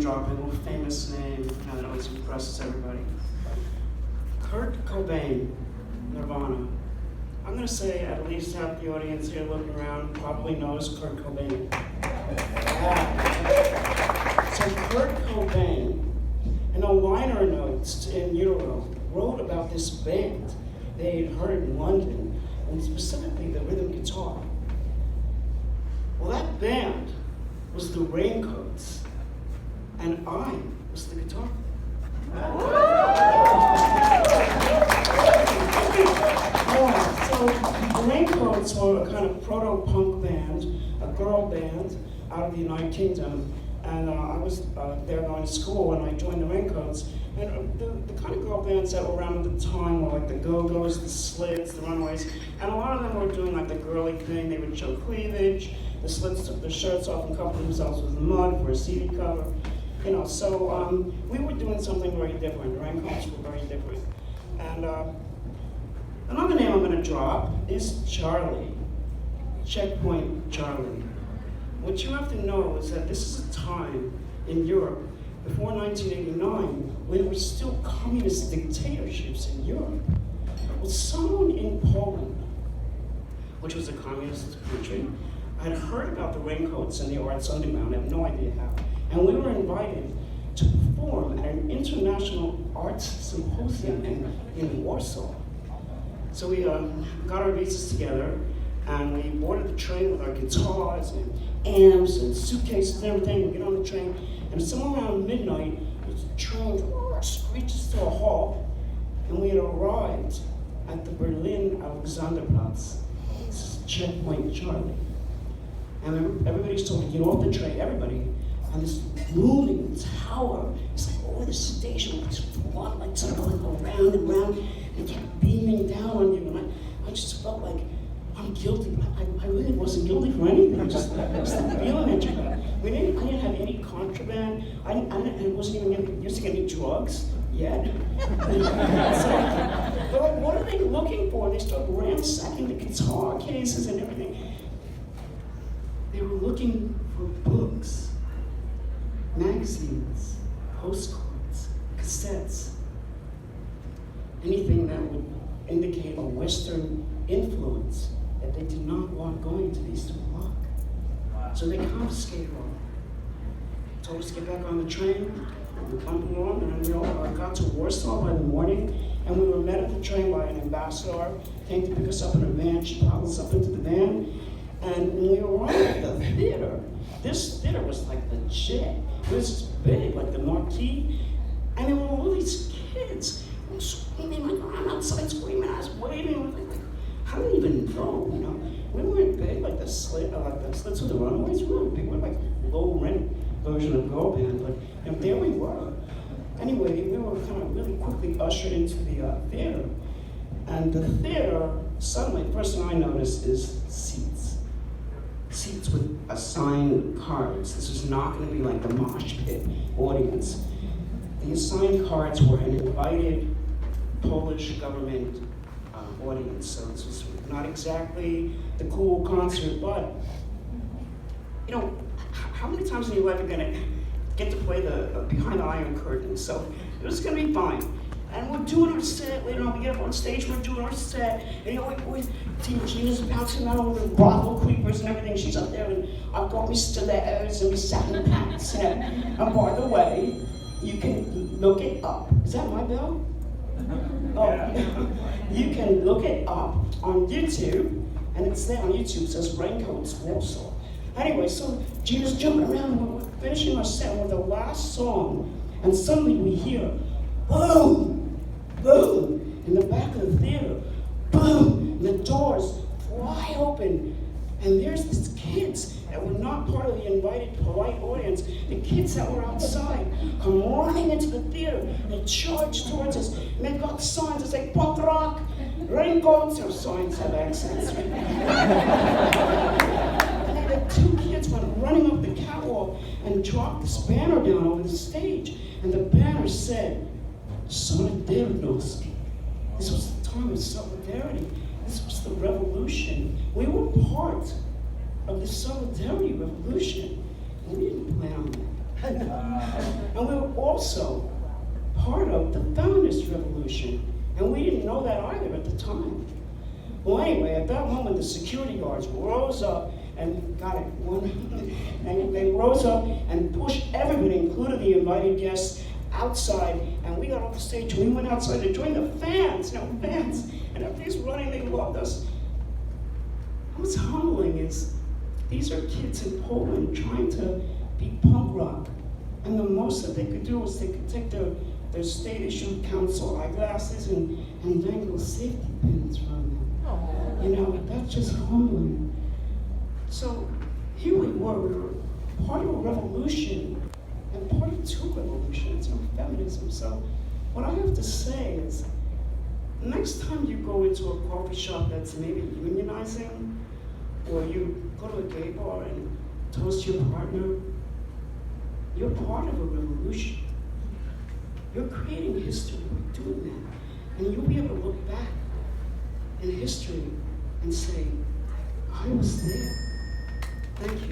drop a little famous name that always impresses everybody. Kurt Cobain, Nirvana. I'm going to say at least half the audience here looking around probably knows Kurt Cobain. So Kurt Cobain, in the liner notes in Euro, wrote about this band they had heard in London, and specifically the rhythm guitar. Well, that band was the Raincoats, and I was the guitar. So the Raincoats were a kind of proto-punk band, a girl band out of the United Kingdom, and I was there going to school and I joined the Raincoats. And the kind of girl bands that were around at the time were like the Go-Go's, the Slits, the Runaways, and a lot of them were doing like the girly thing. They would show cleavage. The Slits took their shirts off and covered themselves with mud for a CD cover. You know, so we were doing something very different. The Raincoats were very different. And another name I'm going to drop is Charlie. Checkpoint Charlie. What you have to know is that this is a time in Europe before 1989 when there were still communist dictatorships in Europe. Well, someone in Poland, which was a communist country, had heard about the Raincoats and the Arts Underground, I have no idea how, and we were invited to perform at an international arts symposium in Warsaw. So we got our visas together, and we boarded the train with our guitars and amps and suitcases and everything. We get on the train, and somewhere around midnight, the train screeches to a halt, and we had arrived at the Berlin Alexanderplatz. This is Checkpoint Charlie. And everybody's told to get off the train, everybody, and this looming tower is like over the station with this floodlights that are going around and around and kept beaming down on you. And I just felt like I'm guilty. I really wasn't guilty for anything. I just the feeling that you got. I didn't have any contraband. I wasn't even used to get any drugs yet. So, they're like, what are they looking for? They start ransacking the guitar cases and everything. They were looking for books, magazines, postcards, cassettes, anything that would indicate a Western influence that they did not want going to the Eastern Bloc. So they confiscated all. Told us to get back on the train, we bumped along, and we all got to Warsaw by the morning, and we were met at the train by an ambassador, came to pick us up in a van. She piled us up into the van, and when we arrived at the theater, this theater was like legit. It was big, like the marquee, and there were all these kids screaming, like around outside screaming. I was waiting, like how do you even know? You know, we weren't big like the Slits or the Runaways. We weren't big. We were like low rent version of girl band, but you know, there we were. Anyway, we were kind of really quickly ushered into the theater, and the theater suddenly, the first thing I noticed is seats. Seats with assigned cards. This was not going to be like the mosh pit audience. The assigned cards were an invited Polish government audience, so this was not exactly the cool concert, but you know, how many times in your life are you going to get to play the behind the iron curtain? So it was going to be fine. And we're doing our set, later on we get up on stage, we're doing our set, and you know, we Gina's bouncing around with the brothel creepers and everything. She's up there, and I've got me stilettos and me satin pants, you know. And by the way, you can look it up. Is that my bell? Oh, you can look it up on YouTube, and it's there on YouTube. It says Raincoats Warsaw. Anyway, so Gina's jumping around, and we're finishing our set with the last song, and suddenly we hear, boom, boom, in the back of the theater, boom, and the doors fly open, and there's these kids that were not part of the invited polite audience. The kids that were outside come running into the theater, and they charge towards us, and they've got signs that say, punk rock, Raincoats, or signs have accents. The two kids went running up the catwalk and dropped this banner down over the stage, and the banner said, Solidarność. This was the time of solidarity. This was the revolution. We were part of the solidarity revolution. We didn't plan on that. And we were also part of the feminist revolution. And we didn't know that either at the time. Well, anyway, at that moment, the security guards rose up and got it. And they rose up and pushed everybody, including the invited guests, outside. And we got off the stage and we went outside to join the fans, fans. And everybody's running, they loved us. What's humbling is these are kids in Poland trying to be punk rock. And the most that they could do was they could take their state-issued council eyeglasses and dangle safety pins from them. That's just humbling. So here we were part of a revolution and part of two revolutions of feminism. So what I have to say is, next time you go into a coffee shop that's maybe unionizing, or you go to a gay bar and toast your partner, you're part of a revolution. You're creating history by doing that. And you'll be able to look back in history and say, I was there. Thank you.